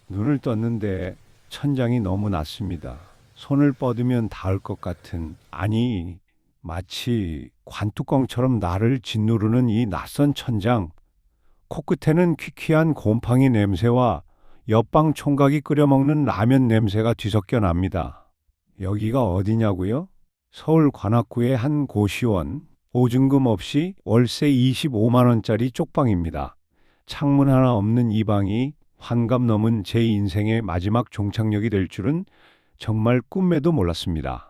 눈을 떴는데 천장이 너무 낮습니다. 손을 뻗으면 닿을 것 같은, 아니, 마치 관뚜껑처럼 나를 짓누르는 이 낯선 천장. 코끝에는 퀴퀴한 곰팡이 냄새와 옆방 총각이 끓여 먹는 라면 냄새가 뒤섞여 납니다. 여기가 어디냐고요? 서울 관악구의 한 고시원, 보증금 없이 월세 25만 원짜리 쪽방입니다. 창문 하나 없는 이 방이 환갑 넘은 제 인생의 마지막 종착역이 될 줄은 정말 꿈에도 몰랐습니다.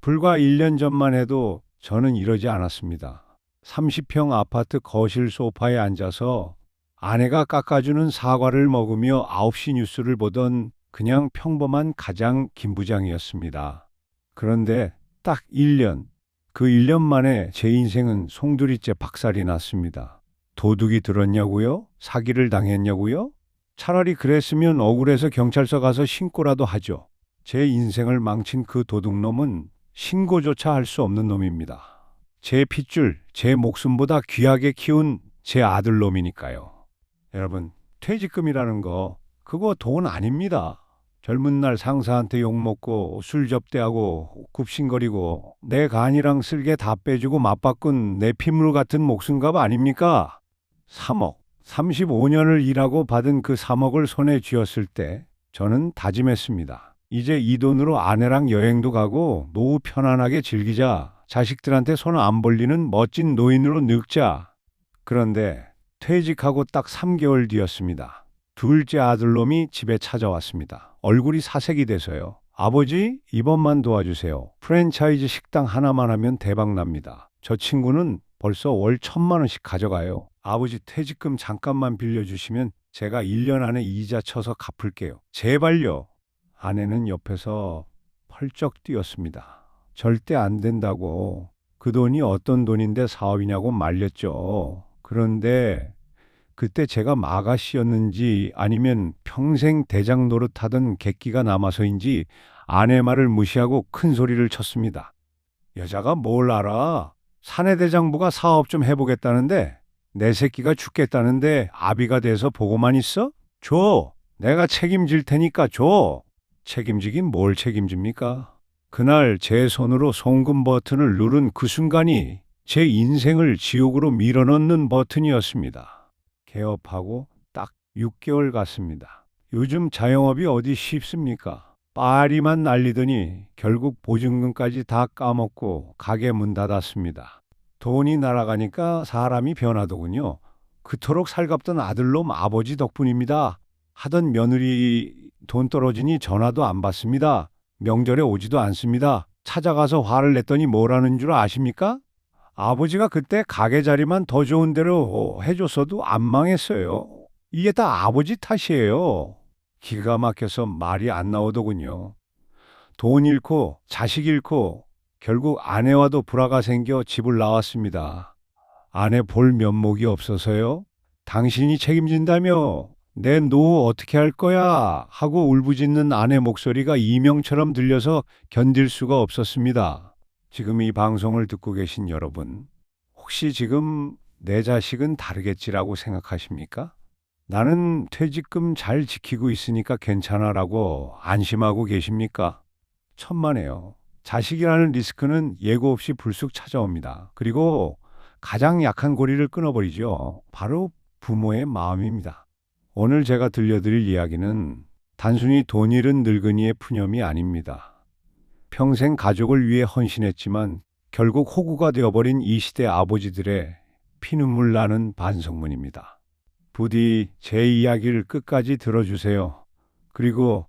불과 1년 전만 해도 저는 이러지 않았습니다. 30평 아파트 거실 소파에 앉아서 아내가 깎아주는 사과를 먹으며 9시 뉴스를 보던 그냥 평범한 가장 김부장이었습니다. 그런데 딱 1년, 그 1년 만에 제 인생은 송두리째 박살이 났습니다. 도둑이 들었냐고요? 사기를 당했냐고요? 차라리 그랬으면 억울해서 경찰서 가서 신고라도 하죠. 제 인생을 망친 그 도둑놈은 신고조차 할 수 없는 놈입니다. 제 핏줄, 제 목숨보다 귀하게 키운 제 아들놈이니까요. 여러분, 퇴직금이라는 거, 그거 돈 아닙니다. 젊은 날 상사한테 욕먹고 술 접대하고 굽신거리고 내 간이랑 쓸개 다 빼주고 맞바꾼 내 핏물 같은 목숨값 아닙니까? 3억. 35년을 일하고 받은 그 3억을 손에 쥐었을 때 저는 다짐했습니다. 이제 이 돈으로 아내랑 여행도 가고 노후 편안하게 즐기자. 자식들한테 손 안 벌리는 멋진 노인으로 늙자. 그런데 퇴직하고 딱 3개월 뒤였습니다. 둘째 아들놈이 집에 찾아왔습니다. 얼굴이 사색이 돼서요. 아버지, 이번만 도와주세요. 프랜차이즈 식당 하나만 하면 대박 납니다. 저 친구는 벌써 월 1,000만 원씩 가져가요. 아버지 퇴직금 잠깐만 빌려주시면 제가 1년 안에 이자 쳐서 갚을게요. 제발요. 아내는 옆에서 펄쩍 뛰었습니다. 절대 안 된다고. 그 돈이 어떤 돈인데 사업이냐고 말렸죠. 그런데 그때 제가 마가씨였는지 아니면 평생 대장 노릇하던 객기가 남아서인지 아내 말을 무시하고 큰 소리를 쳤습니다. 여자가 뭘 알아? 사내대장부가 사업 좀 해보겠다는데 내 새끼가 죽겠다는데 아비가 돼서 보고만 있어? 줘. 내가 책임질 테니까 줘. 책임지긴 뭘 책임집니까? 그날 제 손으로 송금 버튼을 누른 그 순간이 제 인생을 지옥으로 밀어넣는 버튼이었습니다. 개업하고 딱 6개월 갔습니다. 요즘 자영업이 어디 쉽습니까? 파리만 날리더니 결국 보증금까지 다 까먹고 가게 문 닫았습니다. 돈이 날아가니까 사람이 변하더군요. 그토록 살갑던 아들놈 아버지 덕분입니다. 하던 며느리 돈 떨어지니 전화도 안 받습니다. 명절에 오지도 않습니다. 찾아가서 화를 냈더니 뭐라는 줄 아십니까? 아버지가 그때 가게 자리만 더 좋은 대로 해줬어도 안 망했어요. 이게 다 아버지 탓이에요. 기가 막혀서 말이 안 나오더군요. 돈 잃고 자식 잃고 결국 아내와도 불화가 생겨 집을 나왔습니다. 아내 볼 면목이 없어서요. 당신이 책임진다며 내 노후 어떻게 할 거야 하고 울부짖는 아내 목소리가 이명처럼 들려서 견딜 수가 없었습니다. 지금 이 방송을 듣고 계신 여러분, 혹시 지금 내 자식은 다르겠지라고 생각하십니까? 나는 퇴직금 잘 지키고 있으니까 괜찮아라고 안심하고 계십니까? 천만에요. 자식이라는 리스크는 예고 없이 불쑥 찾아옵니다. 그리고 가장 약한 고리를 끊어버리죠. 바로 부모의 마음입니다. 오늘 제가 들려드릴 이야기는 단순히 돈 잃은 늙은이의 푸념이 아닙니다. 평생 가족을 위해 헌신했지만 결국 호구가 되어버린 이 시대 아버지들의 피눈물 나는 반성문입니다. 부디 제 이야기를 끝까지 들어주세요. 그리고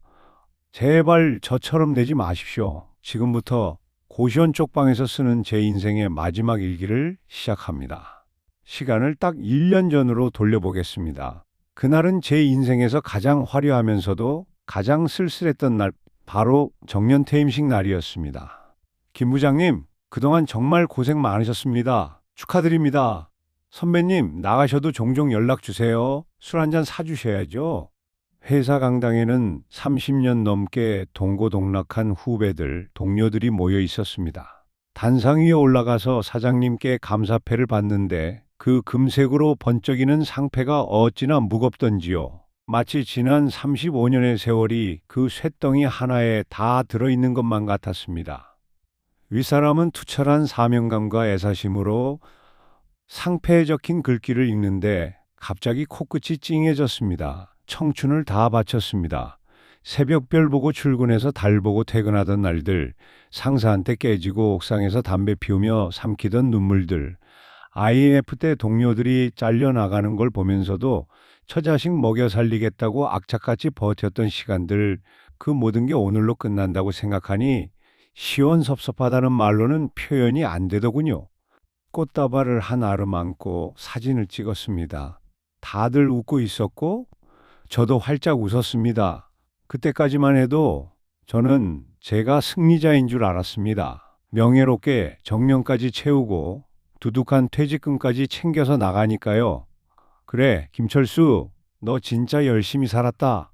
제발 저처럼 되지 마십시오. 지금부터 고시원 쪽방에서 쓰는 제 인생의 마지막 일기를 시작합니다. 시간을 딱 1년 전으로 돌려보겠습니다. 그날은 제 인생에서 가장 화려하면서도 가장 쓸쓸했던 날, 바로 정년퇴임식 날이었습니다. 김 부장님, 그동안 정말 고생 많으셨습니다. 축하드립니다. 선배님, 나가셔도 종종 연락 주세요. 술 한잔 사주셔야죠. 회사 강당에는 30년 넘게 동고동락한 후배들, 동료들이 모여 있었습니다. 단상 위에 올라가서 사장님께 감사패를 받는데 그 금색으로 번쩍이는 상패가 어찌나 무겁던지요. 마치 지난 35년의 세월이 그 쇳덩이 하나에 다 들어있는 것만 같았습니다. 윗사람은 투철한 사명감과 애사심으로 상패에 적힌 글귀를 읽는데 갑자기 코끝이 찡해졌습니다. 청춘을 다 바쳤습니다. 새벽별 보고 출근해서 달 보고 퇴근하던 날들, 상사한테 깨지고 옥상에서 담배 피우며 삼키던 눈물들, IMF 때 동료들이 잘려나가는 걸 보면서도 처자식 먹여 살리겠다고 악착같이 버텼던 시간들, 그 모든 게 오늘로 끝난다고 생각하니 시원섭섭하다는 말로는 표현이 안 되더군요. 꽃다발을 한 아름 안고 사진을 찍었습니다. 다들 웃고 있었고 저도 활짝 웃었습니다. 그때까지만 해도 저는 제가 승리자인 줄 알았습니다. 명예롭게 정년까지 채우고 두둑한 퇴직금까지 챙겨서 나가니까요. 그래, 김철수, 너 진짜 열심히 살았다.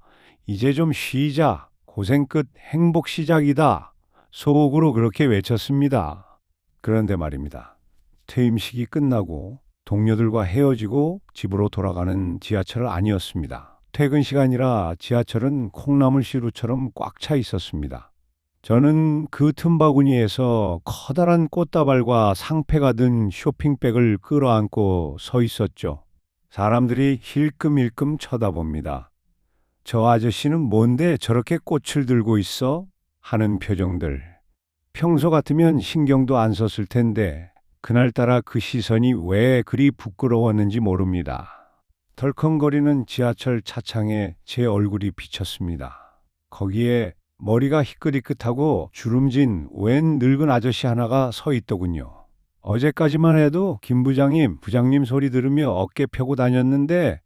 이제 좀 쉬자. 고생 끝 행복 시작이다. 속으로 그렇게 외쳤습니다. 그런데 말입니다. 퇴임식이 끝나고 동료들과 헤어지고 집으로 돌아가는 지하철 아니었습니다. 퇴근 시간이라 지하철은 콩나물 시루처럼 꽉 차 있었습니다. 저는 그 틈바구니에서 커다란 꽃다발과 상패가 든 쇼핑백을 끌어안고 서 있었죠. 사람들이 힐끔힐끔 쳐다봅니다. 저 아저씨는 뭔데 저렇게 꽃을 들고 있어? 하는 표정들. 평소 같으면 신경도 안 썼을 텐데 그날따라 그 시선이 왜 그리 부끄러웠는지 모릅니다. 덜컹거리는 지하철 차창에 제 얼굴이 비쳤습니다. 거기에 머리가 희끗희끗하고 주름진 웬 늙은 아저씨 하나가 서 있더군요. 어제까지만 해도 김 부장님, 부장님 소리 들으며 어깨 펴고 다녔는데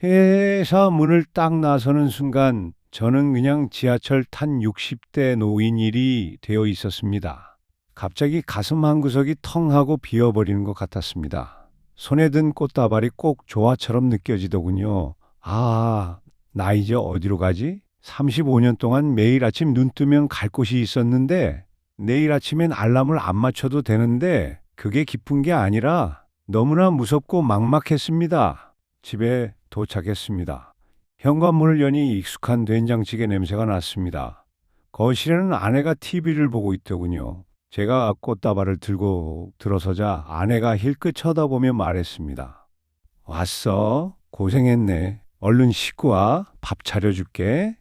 회사 문을 딱 나서는 순간 저는 그냥 지하철 탄 60대 노인일이 되어 있었습니다. 갑자기 가슴 한 구석이 텅 하고 비어버리는 것 같았습니다. 손에 든 꽃다발이 꼭 조화처럼 느껴지더군요. 아, 나 이제 어디로 가지? 35년 동안 매일 아침 눈 뜨면 갈 곳이 있었는데 내일 아침엔 알람을 안 맞춰도 되는데 그게 기쁜 게 아니라 너무나 무섭고 막막했습니다. 집에 도착했습니다. 현관문을 여니 익숙한 된장찌개 냄새가 났습니다. 거실에는 아내가 TV를 보고 있더군요. 제가 꽃다발을 들고 들어서자 아내가 힐끗 쳐다보며 말했습니다. 왔어? 고생했네. 얼른 씻고 와. 밥 차려줄게.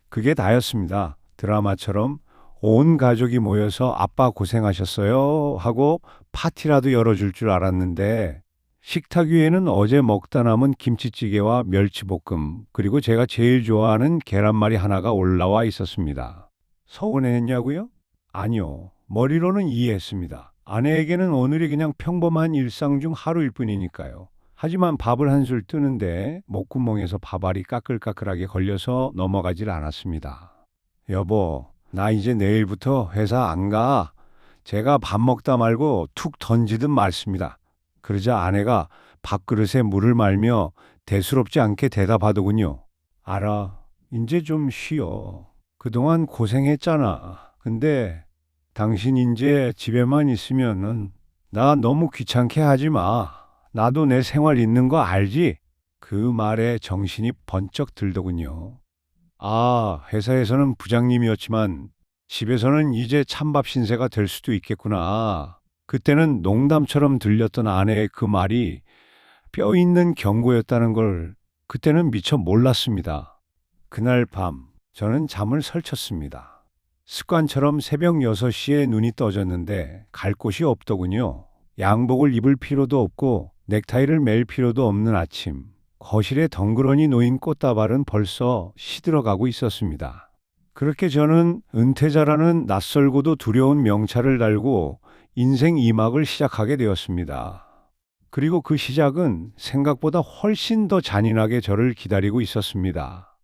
그게 다였습니다. 드라마처럼 온 가족이 모여서 아빠 고생하셨어요 하고 파티라도 열어줄 줄 알았는데 식탁 위에는 어제 먹다 남은 김치찌개와 멸치볶음 그리고 제가 제일 좋아하는 계란말이 하나가 올라와 있었습니다. 서운했냐고요? 아니요. 머리로는 이해했습니다. 아내에게는 오늘이 그냥 평범한 일상 중 하루일 뿐이니까요. 하지만 밥을 한술 뜨는데 목구멍에서 밥알이 까끌까끌하게 걸려서 넘어가질 않았습니다. 여보, 나 이제 내일부터 회사 안 가. 제가 밥 먹다 말고 툭 던지듯 말습니다. 그러자 아내가 밥그릇에 물을 말며 대수롭지 않게 대답하더군요. 알아. 이제 좀 쉬어. 그동안 고생했잖아. 근데 당신 이제 집에만 있으면은 나 너무 귀찮게 하지 마. 나도 내 생활 있는 거 알지? 그 말에 정신이 번쩍 들더군요. 아, 회사에서는 부장님이었지만 집에서는 이제 찬밥 신세가 될 수도 있겠구나. 그때는 농담처럼 들렸던 아내의 그 말이 뼈 있는 경고였다는 걸 그때는 미처 몰랐습니다. 그날 밤 저는 잠을 설쳤습니다. 습관처럼 새벽 6시에 눈이 떠졌는데 갈 곳이 없더군요. 양복을 입을 필요도 없고 넥타이를 맬 필요도 없는 아침. 거실에 덩그러니 놓인 꽃다발은 벌써 시들어가고 있었습니다. 그렇게 저는 은퇴자라는 낯설고도 두려운 명찰을 달고 인생 2막을 시작하게 되었습니다. 그리고 그 시작은 생각보다 훨씬 더 잔인하게 저를 기다리고 있었습니다.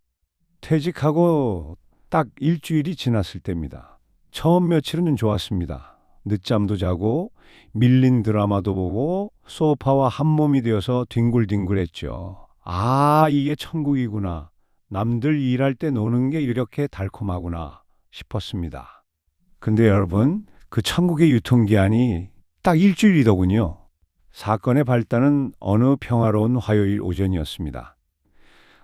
퇴직하고 딱 일주일이 지났을 때입니다. 처음 며칠은 좋았습니다. 늦잠도 자고 밀린 드라마도 보고 소파와 한몸이 되어서 뒹굴뒹굴했죠. 아, 이게 천국이구나. 남들 일할 때 노는 게 이렇게 달콤하구나 싶었습니다. 근데 여러분, 그 천국의 유통기한이 딱 일주일이더군요. 사건의 발단은 어느 평화로운 화요일 오전이었습니다.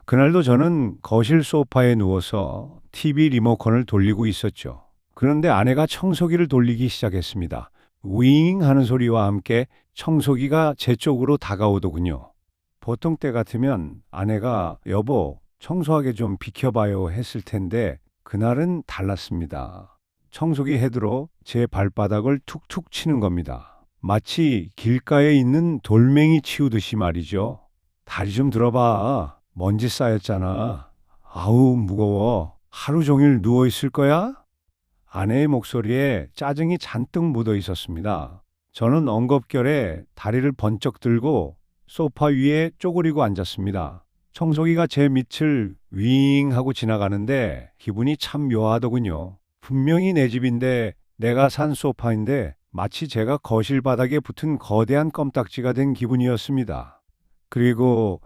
그날도 저는 거실 소파에 누워서 TV 리모컨을 돌리고 있었죠. 그런데 아내가 청소기를 돌리기 시작했습니다. 윙 하는 소리와 함께 청소기가 제 쪽으로 다가오더군요. 보통 때 같으면 아내가 여보, 청소하게 좀 비켜봐요 했을 텐데 그날은 달랐습니다. 청소기 헤드로 제 발바닥을 툭툭 치는 겁니다. 마치 길가에 있는 돌멩이 치우듯이 말이죠. 다리 좀 들어봐. 먼지 쌓였잖아. 아우, 무거워. 하루 종일 누워 있을 거야? 아내의 목소리에 짜증이 잔뜩 묻어 있었습니다. 저는 엉겁결에 다리를 번쩍 들고 소파 위에 쪼그리고 앉았습니다. 청소기가 제 밑을 윙 하고 지나가는데 기분이 참 묘하더군요. 분명히 내 집인데 내가 산 소파인데 마치 제가 거실 바닥에 붙은 거대한 껌딱지가 된 기분이었습니다. 그리고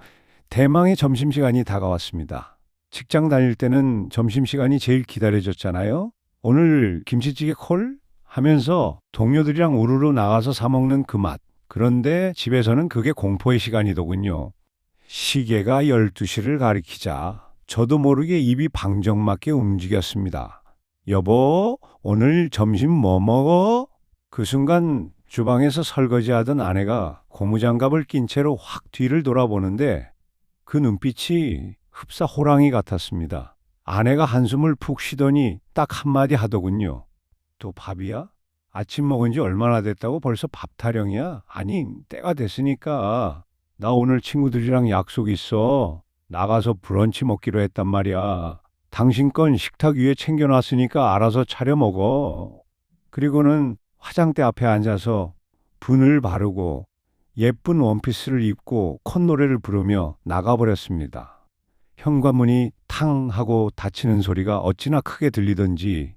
대망의 점심시간이 다가왔습니다. 직장 다닐 때는 점심시간이 제일 기다려졌잖아요. 오늘 김치찌개 콜? 하면서 동료들이랑 우르르 나가서 사 먹는 그 맛. 그런데 집에서는 그게 공포의 시간이더군요. 시계가 12시를 가리키자 저도 모르게 입이 방정맞게 움직였습니다. 여보, 오늘 점심 뭐 먹어? 그 순간 주방에서 설거지하던 아내가 고무장갑을 낀 채로 확 뒤를 돌아보는데 그 눈빛이 흡사 호랑이 같았습니다. 아내가 한숨을 푹 쉬더니 딱 한마디 하더군요. 또 밥이야? 아침 먹은 지 얼마나 됐다고 벌써 밥 타령이야? 아니, 때가 됐으니까. 나 오늘 친구들이랑 약속 있어. 나가서 브런치 먹기로 했단 말이야. 당신 건 식탁 위에 챙겨놨으니까 알아서 차려 먹어. 그리고는 화장대 앞에 앉아서 분을 바르고 예쁜 원피스를 입고 콧노래를 부르며 나가버렸습니다. 현관문이 탕 하고 닫히는 소리가 어찌나 크게 들리던지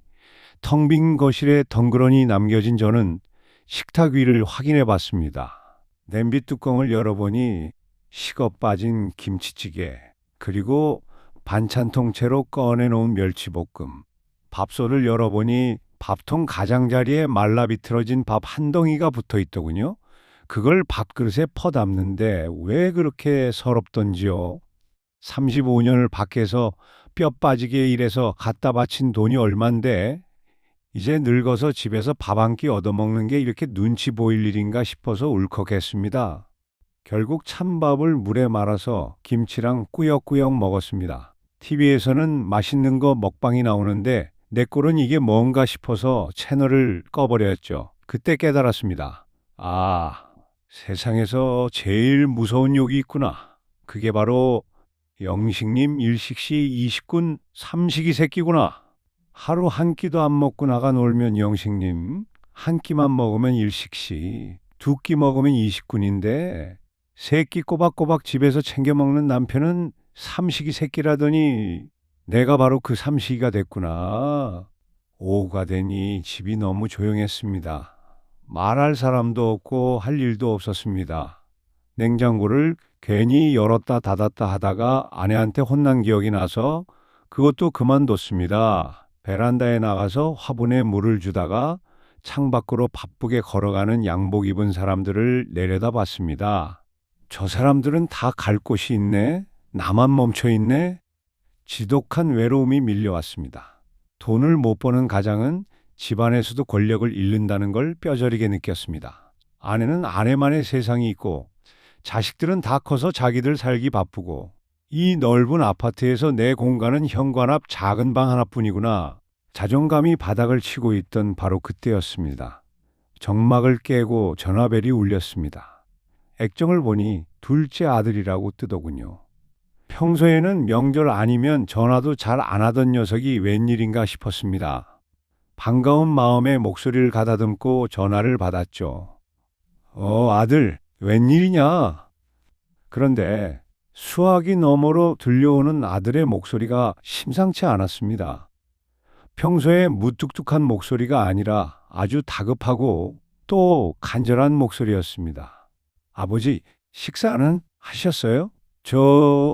텅 빈 거실에 덩그러니 남겨진 저는 식탁 위를 확인해 봤습니다. 냄비 뚜껑을 열어보니 식어 빠진 김치찌개, 그리고 반찬 통째로 꺼내놓은 멸치볶음, 밥솥을 열어보니 밥통 가장자리에 말라 비틀어진 밥 한 덩이가 붙어 있더군요. 그걸 밥그릇에 퍼담는데 왜 그렇게 서럽던지요. 35년을 밖에서 뼈 빠지게 일해서 갖다 바친 돈이 얼만데 이제 늙어서 집에서 밥 한 끼 얻어먹는 게 이렇게 눈치 보일 일인가 싶어서 울컥했습니다. 결국 찬밥을 물에 말아서 김치랑 꾸역꾸역 먹었습니다. TV에서는 맛있는 거 먹방이 나오는데 내 꼴은 이게 뭔가 싶어서 채널을 꺼버렸죠. 그때 깨달았습니다. 아, 세상에서 제일 무서운 욕이 있구나. 그게 바로 영식님 일식시 20군 삼식이 새끼구나. 하루 한 끼도 안 먹고 나가 놀면 영식님, 한 끼만 먹으면 일식시, 두 끼 먹으면 20군인데 세 끼 꼬박꼬박 집에서 챙겨 먹는 남편은 삼식이 새끼라더니 내가 바로 그 삼식이가 됐구나. 오후가 되니 집이 너무 조용했습니다. 말할 사람도 없고 할 일도 없었습니다. 냉장고를 괜히 열었다 닫았다 하다가 아내한테 혼난 기억이 나서 그것도 그만뒀습니다. 베란다에 나가서 화분에 물을 주다가 창밖으로 바쁘게 걸어가는 양복 입은 사람들을 내려다봤습니다. 저 사람들은 다 갈 곳이 있네? 나만 멈춰 있네? 지독한 외로움이 밀려왔습니다. 돈을 못 버는 가장은 집안에서도 권력을 잃는다는 걸 뼈저리게 느꼈습니다. 아내는 아내만의 세상이 있고 자식들은 다 커서 자기들 살기 바쁘고 이 넓은 아파트에서 내 공간은 현관 앞 작은 방 하나뿐이구나. 자존감이 바닥을 치고 있던 바로 그때였습니다. 정막을 깨고 전화벨이 울렸습니다. 액정을 보니 둘째 아들이라고 뜨더군요. 평소에는 명절 아니면 전화도 잘 안 하던 녀석이 웬일인가 싶었습니다. 반가운 마음에 목소리를 가다듬고 전화를 받았죠. 아들, 웬일이냐? 그런데 수화기 너머로 들려오는 아들의 목소리가 심상치 않았습니다. 평소에 무뚝뚝한 목소리가 아니라 아주 다급하고 또 간절한 목소리였습니다. 아버지, 식사는 하셨어요? 저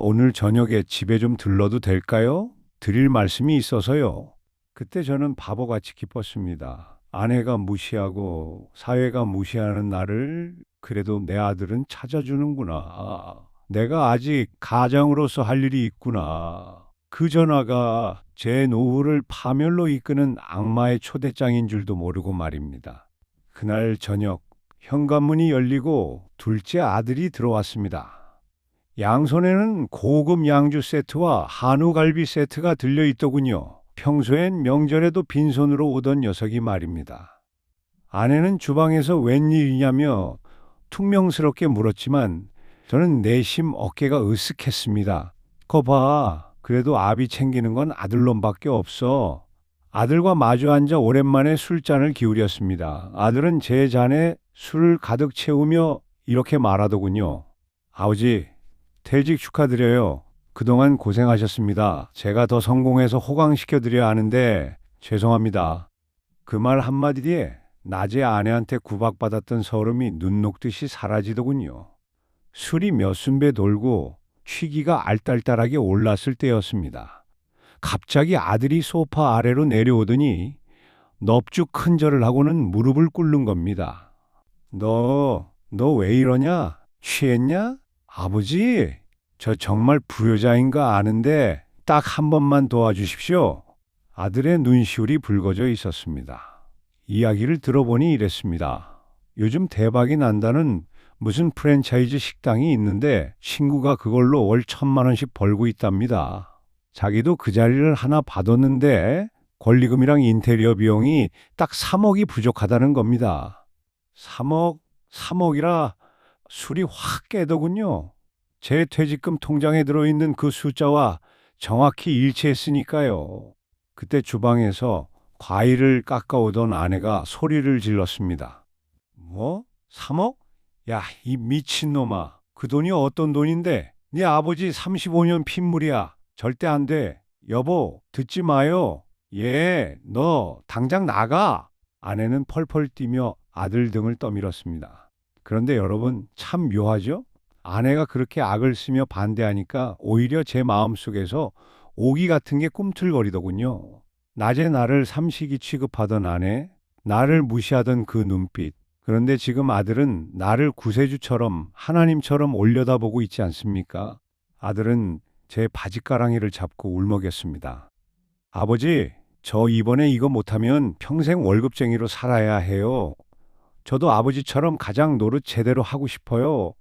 오늘 저녁에 집에 좀 들러도 될까요? 드릴 말씀이 있어서요. 그때 저는 바보같이 기뻤습니다. 아내가 무시하고 사회가 무시하는 나를 그래도 내 아들은 찾아주는구나. 내가 아직 가장으로서 할 일이 있구나. 그 전화가 제 노후를 파멸로 이끄는 악마의 초대장인 줄도 모르고 말입니다. 그날 저녁 현관문이 열리고 둘째 아들이 들어왔습니다. 양손에는 고급 양주 세트와 한우 갈비 세트가 들려 있더군요. 평소엔 명절에도 빈손으로 오던 녀석이 말입니다. 아내는 주방에서 웬일이냐며 퉁명스럽게 물었지만 저는 내심 어깨가 으쓱했습니다. 거 봐. 그래도 아비 챙기는 건 아들놈밖에 없어. 아들과 마주 앉아 오랜만에 술잔을 기울였습니다. 아들은 제 잔에 술을 가득 채우며 이렇게 말하더군요. 아버지, 퇴직 축하드려요. 그동안 고생하셨습니다. 제가 더 성공해서 호강시켜드려야 하는데 죄송합니다. 그 말 한마디에 낮에 아내한테 구박받았던 서름이 눈 녹듯이 사라지더군요. 술이 몇 순배 돌고 취기가 알딸딸하게 올랐을 때였습니다. 갑자기 아들이 소파 아래로 내려오더니 넙죽 큰 절을 하고는 무릎을 꿇는 겁니다. 너 왜 이러냐? 취했냐? 아버지, 저 정말 불효자인 거 아는데 딱 한 번만 도와주십시오. 아들의 눈시울이 붉어져 있었습니다. 이야기를 들어보니 이랬습니다. 요즘 대박이 난다는 무슨 프랜차이즈 식당이 있는데 친구가 그걸로 월 1,000만 원씩 벌고 있답니다. 자기도 그 자리를 하나 받았는데 권리금이랑 인테리어 비용이 딱 3억이 부족하다는 겁니다. 3억이라 술이 확 깨더군요. 제 퇴직금 통장에 들어있는 그 숫자와 정확히 일치했으니까요. 그때 주방에서 과일을 깎아오던 아내가 소리를 질렀습니다. 뭐? 3억? 야, 이 미친놈아. 그 돈이 어떤 돈인데? 네 아버지 35년 핏물이야. 절대 안 돼. 여보, 듣지 마요. 너 당장 나가. 아내는 펄펄 뛰며 아들 등을 떠밀었습니다. 그런데 여러분, 참 묘하죠? 아내가 그렇게 악을 쓰며 반대하니까 오히려 제 마음속에서 오기 같은 게 꿈틀거리더군요. 낮에 나를 삼식이 취급하던 아내, 나를 무시하던 그 눈빛. 그런데 지금 아들은 나를 구세주처럼 하나님처럼 올려다보고 있지 않습니까? 아들은 제 바짓가랑이를 잡고 울먹였습니다. 아버지, 저 이번에 이거 못하면 평생 월급쟁이로 살아야 해요. 저도 아버지처럼 가장 노릇 제대로 하고 싶어요.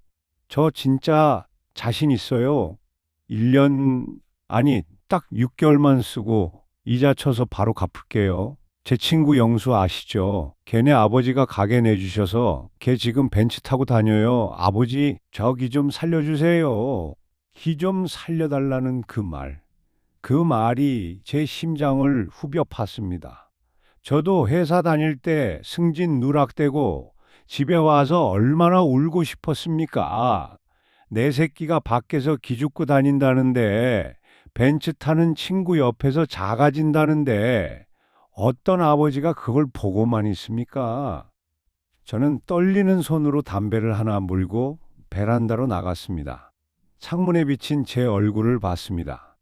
저 진짜 자신 있어요. 1년, 아니, 딱 6개월만 쓰고 이자 쳐서 바로 갚을게요. 제 친구 영수 아시죠? 걔네 아버지가 가게 내주셔서 걔 지금 벤츠 타고 다녀요. 아버지, 저기 좀 살려주세요. 기 좀 살려달라는 그 말. 그 말이 제 심장을 후벼 팠습니다. 저도 회사 다닐 때 승진 누락되고 집에 와서 얼마나 울고 싶었습니까? 내 새끼가 밖에서 기죽고 다닌다는데 벤츠 타는 친구 옆에서 작아진다는데 어떤 아버지가 그걸 보고만 있습니까? 저는 떨리는 손으로 담배를 하나 물고 베란다로 나갔습니다. 창문에 비친 제 얼굴을 봤습니다.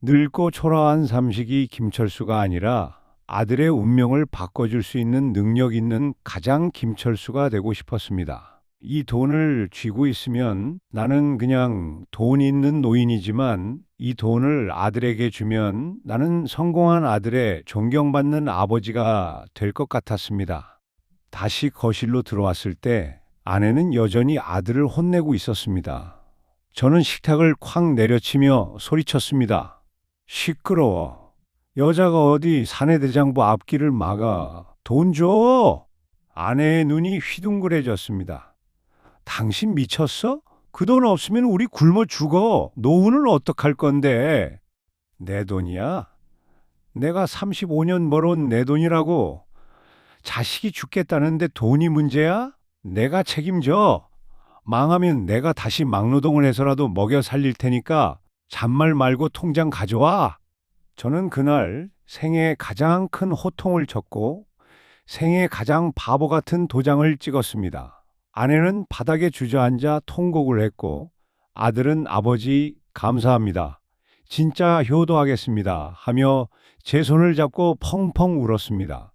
늙고 초라한 삼식이 김철수가 아니라 아들의 운명을 바꿔줄 수 있는 능력 있는 가장 김철수가 되고 싶었습니다. 이 돈을 쥐고 있으면 나는 그냥 돈 있는 노인이지만 이 돈을 아들에게 주면 나는 성공한 아들의 존경받는 아버지가 될 것 같았습니다. 다시 거실로 들어왔을 때 아내는 여전히 아들을 혼내고 있었습니다. 저는 식탁을 쾅 내려치며 소리쳤습니다. 시끄러워. 여자가 어디 사내대장부 앞길을 막아. 돈 줘. 아내의 눈이 휘둥그레졌습니다. 당신 미쳤어? 그 돈 없으면 우리 굶어 죽어. 노후는 어떡할 건데? 내 돈이야? 내가 35년 벌어온 내 돈이라고. 자식이 죽겠다는데 돈이 문제야? 내가 책임져. 망하면 내가 다시 막노동을 해서라도 먹여 살릴 테니까 잔말 말고 통장 가져와. 저는 그날 생애 가장 큰 호통을 쳤고 생애 가장 바보 같은 도장을 찍었습니다. 아내는 바닥에 주저앉아 통곡을 했고 아들은 아버지 감사합니다. 진짜 효도하겠습니다 하며 제 손을 잡고 펑펑 울었습니다.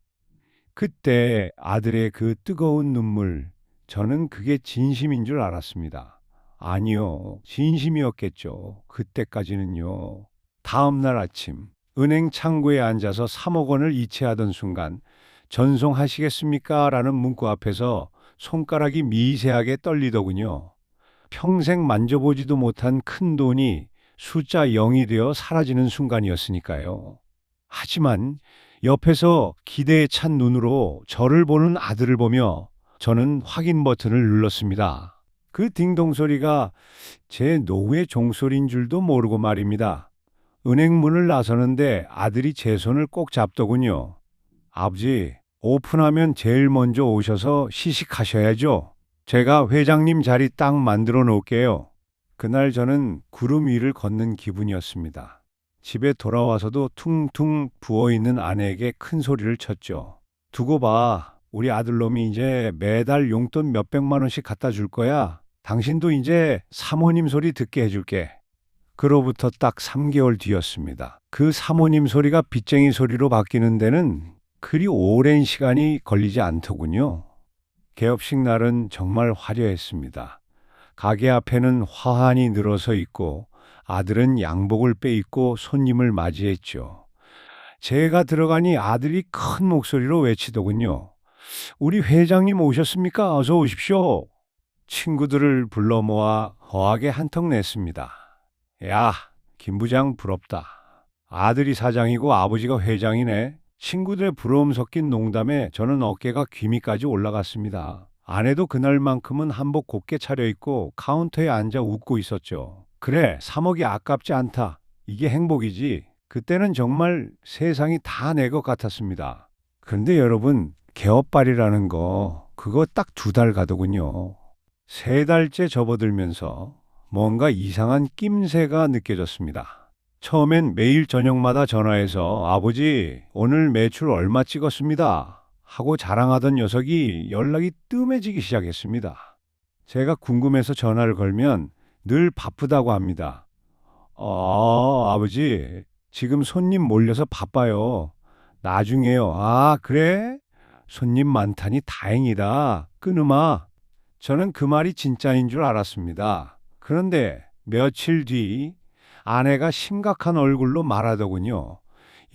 그때 아들의 그 뜨거운 눈물, 저는 그게 진심인 줄 알았습니다. 아니요. 진심이었겠죠. 그때까지는요. 다음 날 아침 은행 창구에 앉아서 3억 원을 이체하던 순간 전송하시겠습니까? 라는 문구 앞에서 손가락이 미세하게 떨리더군요. 평생 만져보지도 못한 큰 돈이 숫자 0이 되어 사라지는 순간이었으니까요. 하지만 옆에서 기대에 찬 눈으로 저를 보는 아들을 보며 저는 확인 버튼을 눌렀습니다. 그 딩동 소리가 제 노후의 종소리인 줄도 모르고 말입니다. 은행 문을 나서는데 아들이 제 손을 꼭 잡더군요. 아버지, 오픈하면 제일 먼저 오셔서 시식하셔야죠. 제가 회장님 자리 딱 만들어 놓을게요. 그날 저는 구름 위를 걷는 기분이었습니다. 집에 돌아와서도 퉁퉁 부어있는 아내에게 큰 소리를 쳤죠. 두고 봐. 우리 아들놈이 이제 매달 용돈 몇백만 원씩 갖다 줄 거야. 당신도 이제 사모님 소리 듣게 해줄게. 그로부터 딱 3개월 뒤였습니다. 그 사모님 소리가 빚쟁이 소리로 바뀌는 데는 그리 오랜 시간이 걸리지 않더군요. 개업식 날은 정말 화려했습니다. 가게 앞에는 화환이 늘어서 있고 아들은 양복을 빼입고 손님을 맞이했죠. 제가 들어가니 아들이 큰 목소리로 외치더군요. 우리 회장님 오셨습니까? 어서 오십시오. 친구들을 불러 모아 거하게 한턱 냈습니다. 야, 김 부장 부럽다. 아들이 사장이고 아버지가 회장이네. 친구들의 부러움 섞인 농담에 저는 어깨가 귀미까지 올라갔습니다. 아내도 그날만큼은 한복 곱게 차려입고 카운터에 앉아 웃고 있었죠. 그래, 3억이 아깝지 않다. 이게 행복이지. 그때는 정말 세상이 다 내 것 같았습니다. 그런데 여러분, 개업발이라는 거, 그거 딱 2달 가더군요. 3달째 접어들면서 뭔가 이상한 낌새가 느껴졌습니다. 처음엔 매일 저녁마다 전화해서 아버지, 오늘 매출 얼마 찍었습니다. 하고 자랑하던 녀석이 연락이 뜸해지기 시작했습니다. 제가 궁금해서 전화를 걸면 늘 바쁘다고 합니다. 아버지, 지금 손님 몰려서 바빠요. 나중에요. 아, 그래? 손님 많다니 다행이다. 끊으마. 저는 그 말이 진짜인 줄 알았습니다. 그런데 며칠 뒤 아내가 심각한 얼굴로 말하더군요.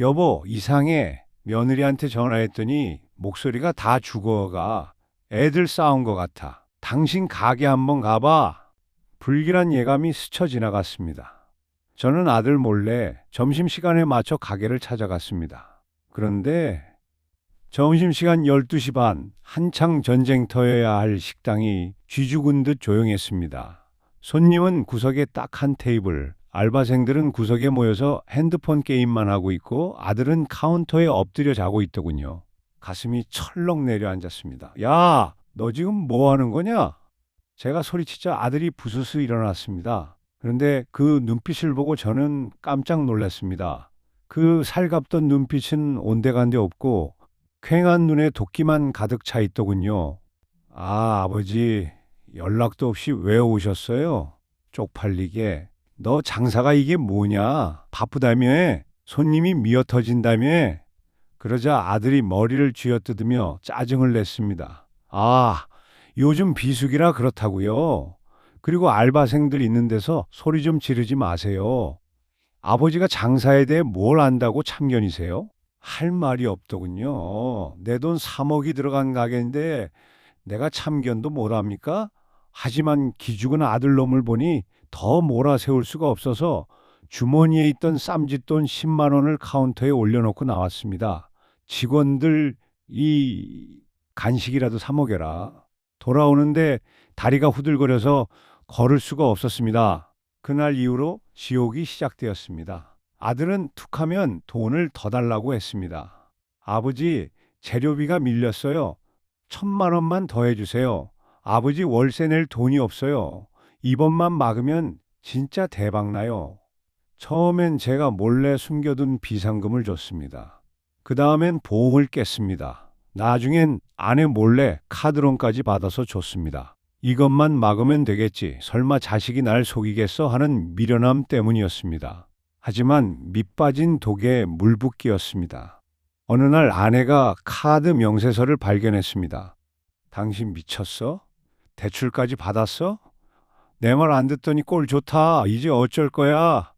여보, 이상해. 며느리한테 전화했더니 목소리가 다 죽어가. 애들 싸운 것 같아. 당신 가게 한번 가봐. 불길한 예감이 스쳐 지나갔습니다. 저는 아들 몰래 점심시간에 맞춰 가게를 찾아갔습니다. 그런데 점심시간 12시 반, 한창 전쟁터여야 할 식당이 쥐죽은 듯 조용했습니다. 손님은 구석에 딱 한 테이블, 알바생들은 구석에 모여서 핸드폰 게임만 하고 있고 아들은 카운터에 엎드려 자고 있더군요. 가슴이 철렁 내려앉았습니다. 야, 너 지금 뭐 하는 거냐? 제가 소리치자 아들이 부스스 일어났습니다. 그런데 그 눈빛을 보고 저는 깜짝 놀랐습니다. 그 살갑던 눈빛은 온데간데 없고 퀭한 눈에 도끼만 가득 차 있더군요. 아, 아버지, 연락도 없이 왜 오셨어요? 쪽팔리게. 너 장사가 이게 뭐냐? 바쁘다며? 손님이 미어 터진다며? 그러자 아들이 머리를 쥐어뜯으며 짜증을 냈습니다. 아, 요즘 비수기라 그렇다고요. 그리고 알바생들 있는 데서 소리 좀 지르지 마세요. 아버지가 장사에 대해 뭘 안다고 참견이세요? 할 말이 없더군요. 내 돈 3억이 들어간 가게인데 내가 참견도 못합니까? 하지만 기죽은 아들놈을 보니 더 몰아세울 수가 없어서 주머니에 있던 쌈짓돈 10만 원을 카운터에 올려놓고 나왔습니다. 직원들 이 간식이라도 사 먹여라. 돌아오는데 다리가 후들거려서 걸을 수가 없었습니다. 그날 이후로 지옥이 시작되었습니다. 아들은 툭하면 돈을 더 달라고 했습니다. 아버지, 재료비가 밀렸어요. 1,000만 원만 더 해주세요. 아버지, 월세 낼 돈이 없어요. 이번만 막으면 진짜 대박 나요. 처음엔 제가 몰래 숨겨둔 비상금을 줬습니다. 그 다음엔 보험을 깼습니다. 나중엔 아내 몰래 카드론까지 받아서 줬습니다. 이것만 막으면 되겠지. 설마 자식이 날 속이겠어 하는 미련함 때문이었습니다. 하지만 밑빠진 독에 물붓기였습니다. 어느 날 아내가 카드 명세서를 발견했습니다. 당신 미쳤어? 대출까지 받았어? 내 말 안 듣더니 꼴 좋다. 이제 어쩔 거야?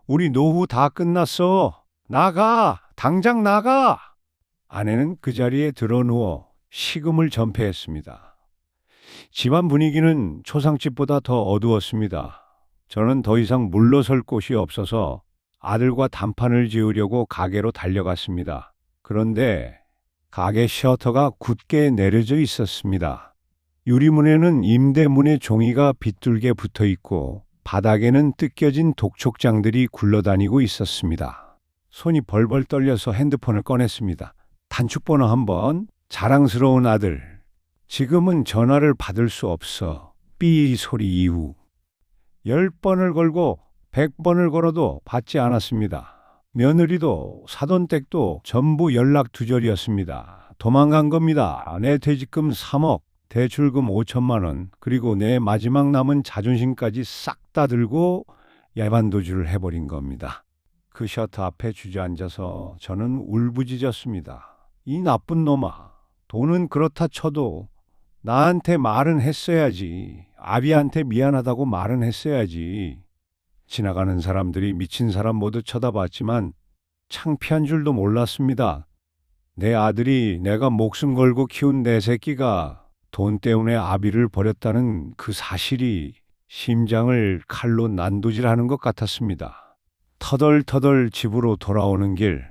우리 노후 다 끝났어. 나가! 당장 나가! 아내는 그 자리에 드러누워 식음을 전폐했습니다. 집안 분위기는 초상집보다 더 어두웠습니다. 저는 더 이상 물러설 곳이 없어서 아들과 단판을 지으려고 가게로 달려갔습니다. 그런데 가게 셔터가 굳게 내려져 있었습니다. 유리문에는 임대문의 종이가 빗둘게 붙어 있고 바닥에는 뜯겨진 독촉장들이 굴러다니고 있었습니다. 손이 벌벌 떨려서 핸드폰을 꺼냈습니다. 단축번호 한번. 자랑스러운 아들. 지금은 전화를 받을 수 없어. 삐 소리 이후 10번을 걸고 100번을 걸어도 받지 않았습니다. 며느리도 사돈댁도 전부 연락 두절이었습니다. 도망간 겁니다. 내 퇴직금 3억, 대출금 5천만 원, 그리고 내 마지막 남은 자존심까지 싹 다 들고 야반도주를 해버린 겁니다. 그 셔터 앞에 주저앉아서 저는 울부짖었습니다. 이 나쁜 놈아. 돈은 그렇다 쳐도 나한테 말은 했어야지. 아비한테 미안하다고 말은 했어야지. 지나가는 사람들이 미친 사람 모두 쳐다봤지만 창피한 줄도 몰랐습니다. 내 아들이 내가 목숨 걸고 키운 내 새끼가 돈 때문에 아비를 버렸다는 그 사실이 심장을 칼로 난도질하는 것 같았습니다. 터덜터덜 집으로 돌아오는 길,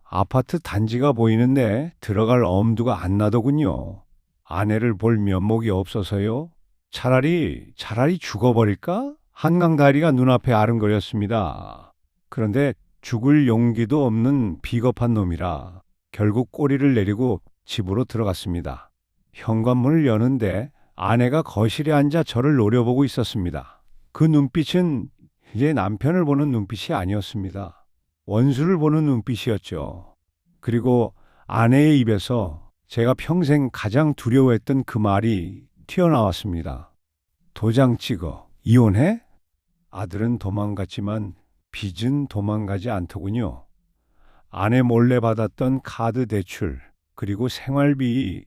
아파트 단지가 보이는데 들어갈 엄두가 안 나더군요. 아내를 볼 면목이 없어서요. 차라리 죽어버릴까? 한강 다리가 눈앞에 아른거렸습니다. 그런데 죽을 용기도 없는 비겁한 놈이라 결국 꼬리를 내리고 집으로 들어갔습니다. 현관문을 여는데 아내가 거실에 앉아 저를 노려보고 있었습니다. 그 눈빛은 이제 남편을 보는 눈빛이 아니었습니다. 원수를 보는 눈빛이었죠. 그리고 아내의 입에서 제가 평생 가장 두려워했던 그 말이 튀어나왔습니다. 도장 찍어. 이혼해? 아들은 도망갔지만 빚은 도망가지 않더군요. 아내 몰래 받았던 카드 대출, 그리고 생활비,